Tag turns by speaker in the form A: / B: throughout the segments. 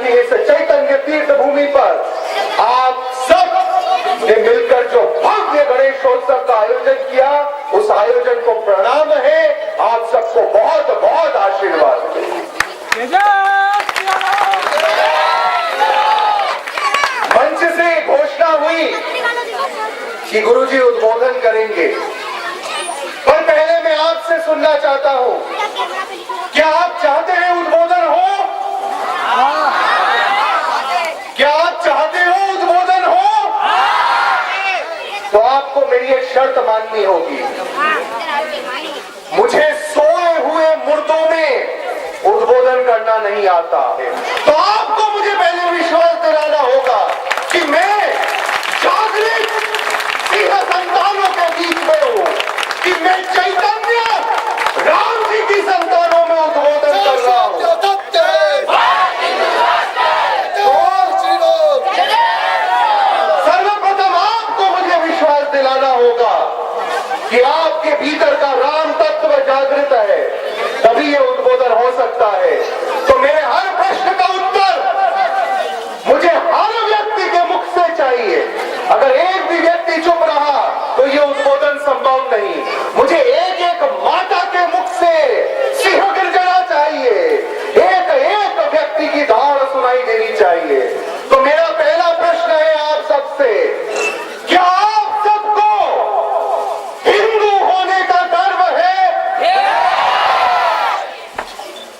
A: की इस चैतन्य तीर्थ भूमि पर आप सब ने मिलकर जो भव्य गणेशोत्सव का आयोजन किया, उस आयोजन को प्रणाम है। आप सबको बहुत बहुत आशीर्वाद दें। मंच से घोषणा हुई कि गुरुजी उद्बोधन करेंगे, पर पहले मैं आपसे सुनना चाहता हूं, क्या आप चाहते हैं उद्बोधन हो? क्या आप चाहते हो उद्बोधन हो? तो आपको मेरी एक शर्त माननी होगी। मुझे सोए हुए मुर्दों में उद्बोधन करना नहीं आता है, तो आपको मुझे पहले विश्वास दिलाना होगा कि मैं जागृत सिंह संतानों के बीच में हूं, कि मैं चैतन्य राम जी की संतानों में उद्बोधन कर रहा हूं। सर्वप्रथम आपको मुझे विश्वास दिलाना होगा कि आपके भीतर का राम तत्व जागृत है, तभी ये उद्बोधन हो सकता है। तो मेरे हर प्रश्न का उत्तर मुझे हर व्यक्ति के मुख से चाहिए। अगर एक भी व्यक्ति चुप रहा तो ये उद्बोधन संभव नहीं। मुझे एक एक माता के मुख से सिंह गर्जना चाहिए, एक एक व्यक्ति की दहाड़ सुनाई देनी चाहिए। तो मेरा पहला प्रश्न है आप सबसे, क्या आप सबको हिंदू होने का गर्व है?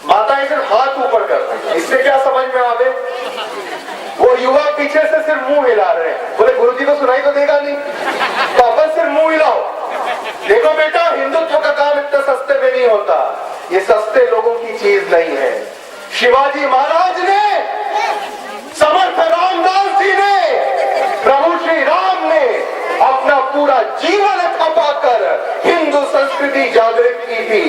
A: माताएं सिर्फ हाथ ऊपर कर, इससे क्या समझ में आवे? वो युवा पीछे से सिर्फ मुंह हिला रहे हैं, बोले गुरुजी को सुनाई तो देगा नहीं, तो अपन सिर्फ मुंह हिलाओ। देखो बेटा, हिंदुत्व का काम इतने सस्ते में नहीं होता, ये सस्ते लोगों की चीज नहीं है। शिवाजी महाराज ने, समर्थ रामदास जी ने, प्रभु श्री राम ने अपना पूरा जीवन खपाकर हिंदू संस्कृति जागृत की थी।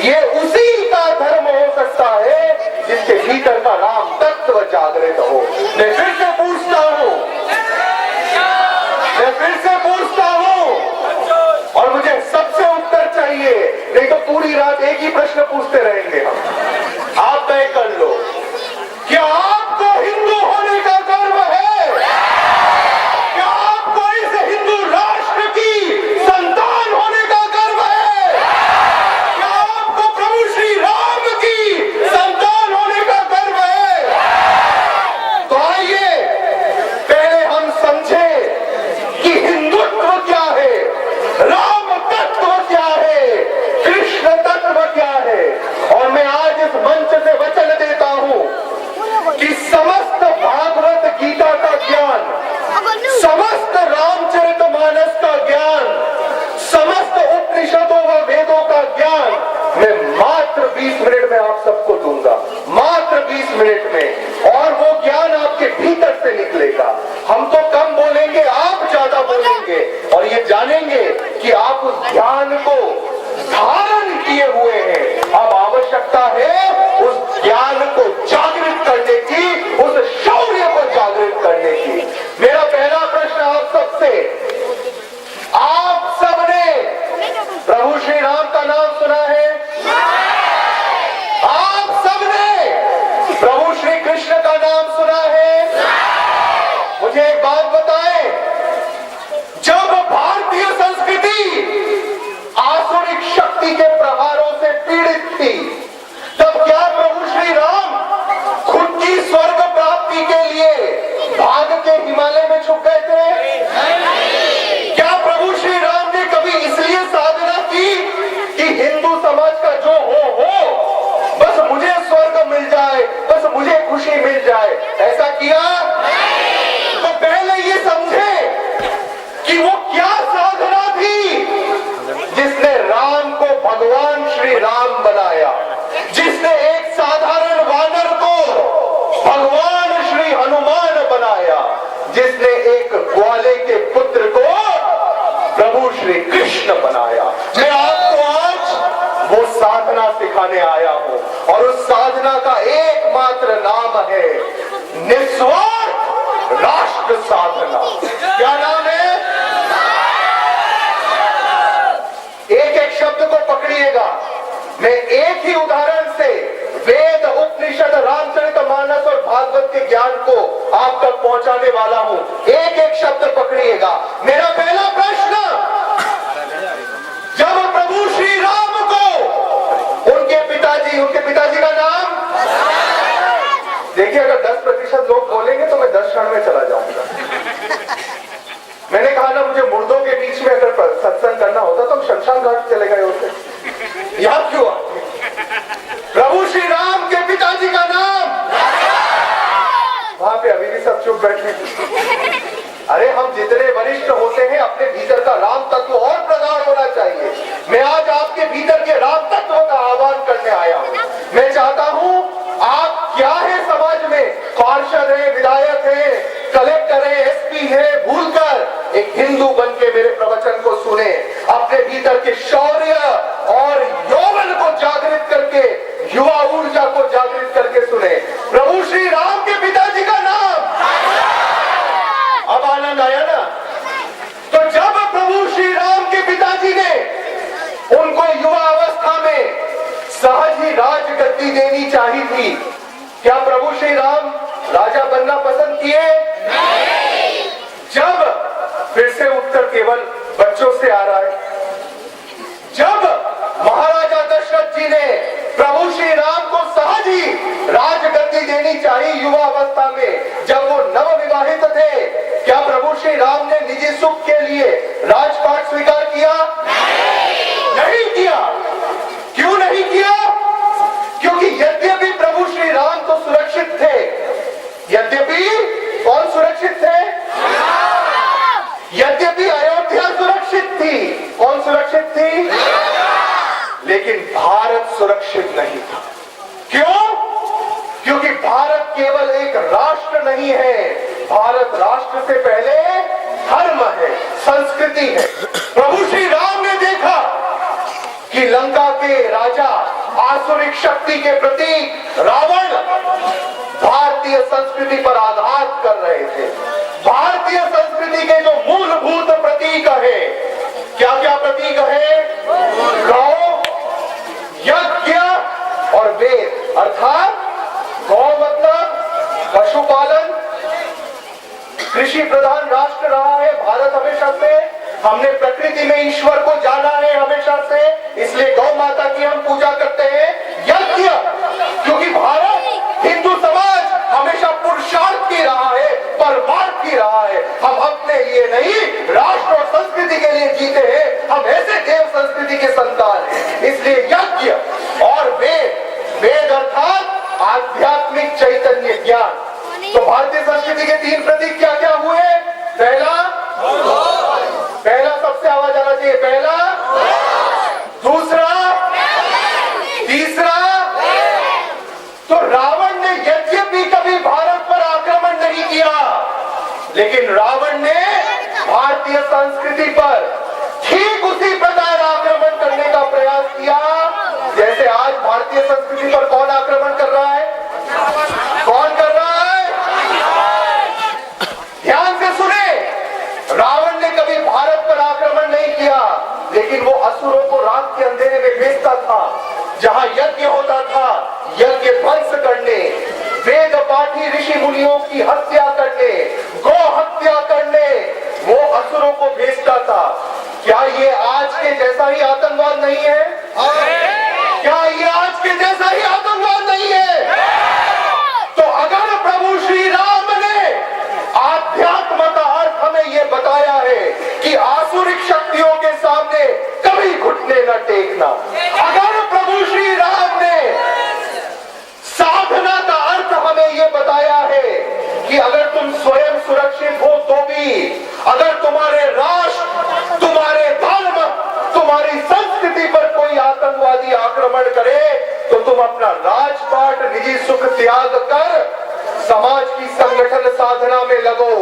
A: ये उसी का धर्म हो सकता है जिसके भीतर का राम तत्व जागृत हो। मैं फिर से पूछता हूं, और मुझे सबसे उत्तर चाहिए, नहीं तो पूरी रात एक ही प्रश्न पूछते रहेंगे हम। आप तय कर लो, क्या आपको हिंदू होने का गर्व है? क्या आपको इस हिंदू राष्ट्र की संतान होने का गर्व है? क्या आपको प्रभु श्री राम की संतान होने का गर्व है? तो आइए पहले हम समझे कि हिंदुत्व क्या है, राम तत्व क्या है, कृष्ण तत्व क्या है। और मैं आज इस मंच से वचन देता हूं कि समस्त भागवत गीता का ज्ञान, समस्त रामचरितमानस का ज्ञान, समस्त उपनिषदों व वेदों का ज्ञान मैं मात्र 20 मिनट में आप सबको दूंगा, मात्र 20 मिनट में। और वो ज्ञान आपके भीतर से निकलेगा। हम तो कम बोलेंगे, आप ज्यादा बोलेंगे, और ये जानेंगे कि आप उस ज्ञान को धारण किए हुए हैं। अब आवश्यकता है उस ज्ञान को जागृत करने की, उस शौर्य को जागृत करने की। मेरा पहला प्रश्न आप सबसे, आप सबने प्रभु श्री राम का नाम सुना है? आप सबने प्रभु श्री कृष्ण का नाम सुना है? मुझे एक बात बताएं, जब भारतीय संस्कृति आसुरिक शक्ति के प्रहारों से पीड़ित थी, तब क्या प्रभु श्री राम खुद की स्वर्ग प्राप्ति के लिए भाग के हिमालय में छुप गए थे? क्या प्रभु श्री राम ने कभी इसलिए साधना की कि हिंदू समाज का जो हो, बस मुझे स्वर्ग मिल जाए, बस मुझे खुशी मिल जाए, ऐसा किया? तो पहले ये समझे कि वो क्या साधना थी जिसने राम को भगवान श्री राम बनाया, जिसने एक साधारण वानर को भगवान श्री हनुमान बनाया, जिसने एक ग्वाले के पुत्र को प्रभु श्री कृष्ण बनाया। मैं आपको आज वो साधना सिखाने आया हूं, और उस साधना का एकमात्र नाम है निस्वार्थ राष्ट्र साधना। क्या नाम है? एक एक शब्द को पकड़िएगा। मैं एक ही उदाहरण से वेद, उपनिषद, रामचरितमानस और भागवत के ज्ञान को आप तक पहुंचाने वाला हूं। एक एक शब्द पकड़िएगा। मेरा पहला प्रश्न, जब प्रभु श्री राम को उनके पिताजी का नाम, देखिए अगर 10% लोग बोलेंगे तो मैं 10 क्षण में चला जाऊंगा। मैंने कहा ना, मुझे मुर्दों के बीच में अगर सत्संग करना होता तो हम शमशान घाट चले गए होते। याद क्यों? प्रभु श्री राम के पिताजी का नाम, वहां पे अभी भी सब चुप बैठे। अरे हम जितने वरिष्ठ होते हैं, अपने भीतर का राम तत्व और प्रगाढ़ होना चाहिए। मैं आज आपके भीतर के राम तत्व का आह्वान करने आया हूं। मैं चाहता हूं, आप क्या है समाज में, पार्षद है, विधायक है, कलेक्टर है, एसपी है, भूलकर एक हिंदू बन के मेरे प्रवचन को सुने। अपने भीतर के शौर्य और यौवन को जागृत करके, युवा ऊर्जा को जागृत करके सुने। प्रभु श्री राम के पिताजी का नाम, अब आनंद आया ना? तो जब प्रभु श्री राम के पिताजी ने उनको युवा अवस्था में सहज ही राजगद्दी देनी चाहिए थी, क्या प्रभु श्री राम राजा बनना पसंद किए? नहीं। जब, फिर से उत्तर केवल बच्चों से आ रहा है, जब महाराजा दशरथ जी ने प्रभु श्री राम को सहज ही राजगद्दी देनी चाहिए युवा अवस्था में, जब वो नवविवाहित थे, क्या प्रभु श्री राम ने निजी सुख के लिए राजपाट स्वीकार किया? नहीं किया। क्यों नहीं किया? क्योंकि यद्यपि प्रभु श्री राम तो सुरक्षित थे, यद्यपि कौन सुरक्षित थे? यद्यपि अयोध्या सुरक्षित थी, कौन सुरक्षित थी? लेकिन भारत सुरक्षित नहीं था। क्यों? क्योंकि भारत केवल एक राष्ट्र नहीं है, भारत राष्ट्र से पहले धर्म है, संस्कृति है। प्रभु श्री राम ने देखा कि लंका के राजा, आसुरिक शक्ति के प्रतीक रावण भारतीय संस्कृति पर आघात कर रहे थे। भारतीय संस्कृति के जो मूलभूत प्रतीक है, क्या क्या प्रतीक है? गौ, यज्ञ और वेद। अर्थात गौ मतलब पशुपालन, कृषि प्रधान राष्ट्र रहा है भारत हमेशा से। हमने प्रकृति में ईश्वर को जाना है हमेशा से, इसलिए गौ माता की हम पूजा करते हैं। यज्ञ, क्योंकि भारत, हिंदू समाज हमेशा पुरुषार्थ की रहा है, परमार्थ की रहा है। हम अपने लिए नहीं, राष्ट्र और संस्कृति के लिए जीते हैं। हम ऐसे देव संस्कृति के संतान हैं। इसलिए यज्ञ और वेद, वेद अर्थात आध्यात्मिक चैतन्य ज्ञान। तो भारतीय संस्कृति के 3 प्रतीक क्या क्या हुए? पहला सबसे आवाज आना चाहिए, पहला, दूसरा, तीसरा। तो रावण ने यद्यपि कभी भारत पर आक्रमण नहीं किया, लेकिन रावण ने भारतीय संस्कृति पर ठीक उसी प्रकार आक्रमण करने का प्रयास किया जैसे आज भारतीय संस्कृति पर कौन आक्रमण कर रहा है? कौन कर रहा है? ध्यान से सुने, रावण ने कभी भारत पर आक्रमण नहीं किया, लेकिन वो असुरों को रात के अंधेरे में भेजता था। जहां यज्ञ होता था, यज्ञ ध्वंस करने, वेद पाठी ऋषि मुनियों की हत्या करने, गौ हत्या करने, वो असुरों को भेजता था। क्या ये आज के जैसा ही आतंकवाद नहीं है? क्या ये आज के जैसा ही आतंकवाद नहीं है? तो अगर प्रभु श्री राम ने आध्यात्म का अर्थ हमें ये बताया है कि आसुरिक शक्तियों के सामने कभी घुटने न टेकना, अगर प्रभु श्री राम ने साधना का अर्थ हमें ये बताया है कि अगर तुम स्वयं सुरक्षित हो तो भी, अगर तुम्हारे राष्ट्र, तुम्हारे धर्म, तुम्हारी संस्कृति पर कोई आतंकवादी आक्रमण करे तो तुम अपना राजपाट, निजी सुख त्याग कर समाज की संगठन साधना में लगो।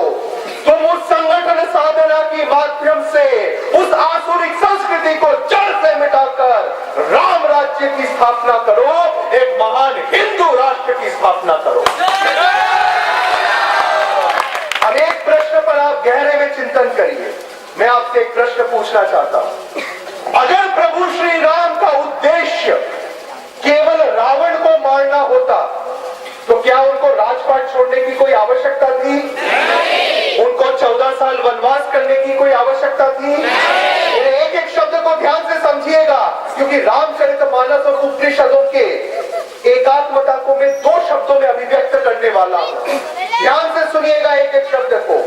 A: तुम उस संगठन साधना के माध्यम से उस आसुरिक संस्कृति को जड़ से मिटाकर राम राज्य की स्थापना करो, एक महान हिंदू राष्ट्र की स्थापना करो। अब एक प्रश्न पर आप गहरे में चिंतन करिए। मैं आपसे एक प्रश्न पूछना चाहता हूं, अगर प्रभु श्री राम का उद्देश्य केवल रावण को मारना होता तो क्या उनको राजपाट कोई आवश्यकता थी? एक एक शब्द को ध्यान से समझिएगा, क्योंकि रामचरितमानस और उपनिषदों के एकात्मता को मैं 2 शब्दों में अभिव्यक्त करने वाला हूं। ध्यान से सुनिएगा एक एक शब्द को।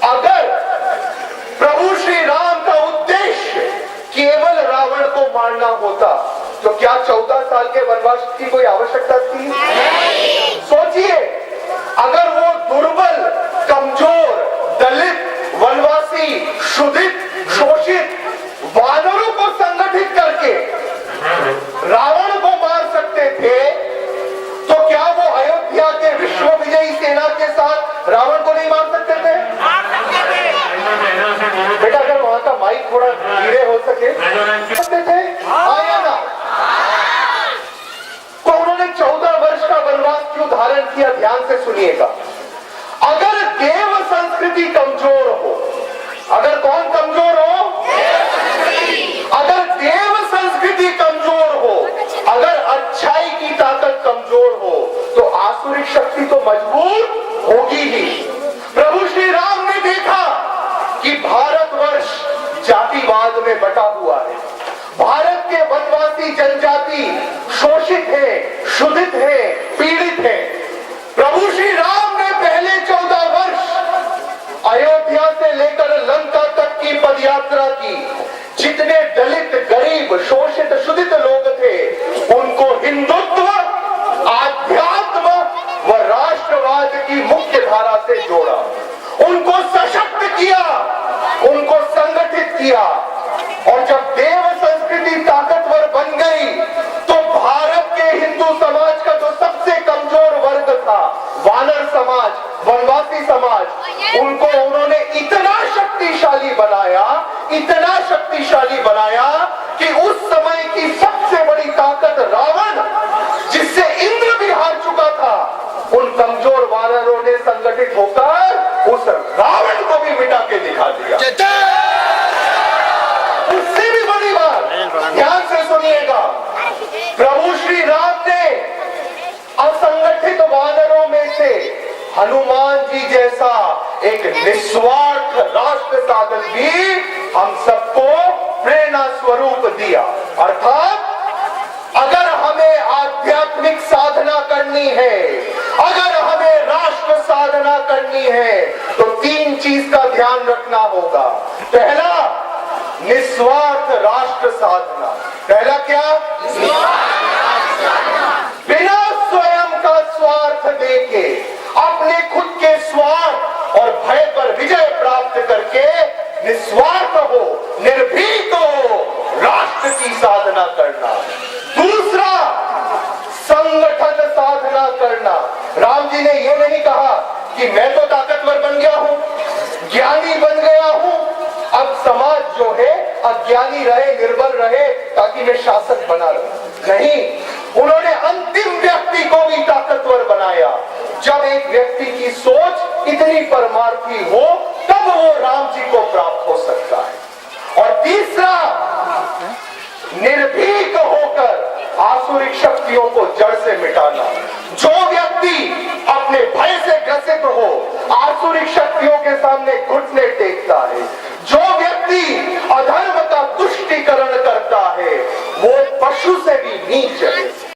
A: अगर प्रभु श्री राम का उद्देश्य केवल रावण को मारना होता तो क्या 14 साल के वनवास की कोई आवश्यकता थी? सोचिए, अगर वो दुर्बल, कमजोर, दलित, वनवासी, क्षुधित, शोषित वानरों को संगठित करके रावण को मार सकते थे, तो क्या वो अयोध्या के विश्व विजयी सेना के साथ रावण को नहीं मार सकते थे? बेटा, अगर वहां का माइक थोड़ा धीरे हो सके, सकते थे? आया ना? तो उन्होंने 14 वर्ष का वनवास क्यों धारण किया? ध्यान से सुनिएगा। अगर देव संस्कृति कमजोर हो, अगर कौन कमजोर हो? अगर देव संस्कृति कमजोर हो, अगर अच्छाई की ताकत कमजोर हो, तो आसुरिक शक्ति तो मजबूत होगी ही। प्रभु श्री राम ने देखा कि भारतवर्ष जातिवाद में बटा हुआ है, भारत के वनवासी जनजाति शोषित है, क्षुधित है, पीड़ित है। प्रभु श्री राम ने पहले 14 वर्ष अयोध्या से लेकर लंका तक की पदयात्रा की। जितने दलित, गरीब, शोषित, क्षुधित लोग थे, उनको हिंदुत्व, आध्यात्म व राष्ट्रवाद की मुख्य धारा से जोड़ा, उनको सशक्त किया, उनको संगठित किया। और जब देव संस्कृति ताकतवर बन गई, तो भारत के हिंदू समाज का जो सबसे कमजोर वर्ग था, वानर समाज, वनवासी समाज, उनको उन्होंने इतना शक्तिशाली बनाया, इतना शक्तिशाली बनाया कि उस समय की सबसे बड़ी ताकत रावण, जिससे इंद्र भी हार चुका था, उन कमजोर वानरों ने संगठित होकर उस रावण को भी मिटा के दिखा दिया। उससे भी बड़ी बात, ध्यान से सुनिएगा, प्रभु श्री राम ने असंगठित वानरों में से हनुमान जी जैसा एक निस्वार्थ राष्ट्र साधन भी हम सबको प्रेरणा स्वरूप दिया। अर्थात अगर हमें आध्यात्मिक साधना करनी है, अगर हमें राष्ट्र साधना करनी है, तो 3 चीज का ध्यान रखना होगा। पहला, निस्वार्थ राष्ट्र साधना। पहला क्या? बिना स्वयं का स्वार्थ देके, अपने खुद के स्वार्थ और भय पर विजय प्राप्त करके निस्वार्थ हो, निर्भीक हो, राष्ट्र की साधना करना। दूसरा, संगठन साधना करना। राम जी ने यह नहीं कहा कि मैं तो ताकतवर बन गया हूं, ज्ञानी बन गया हूं, अब समाज जो है अज्ञानी रहे, निर्बल रहे, ताकि मैं शासक बना रहूं। नहीं, उन्होंने अंतिम व्यक्ति को भी ताकतवर बनाया। जब एक व्यक्ति की सोच इतनी परमार्थी हो, तब वो राम जी को प्राप्त हो सकता है। और तीसरा, निर्भीक होकर आसुरिक शक्तियों को जड़ से मिटाना। जो व्यक्ति अपने भय से ग्रसित हो, आसुरिक शक्तियों के सामने घुटने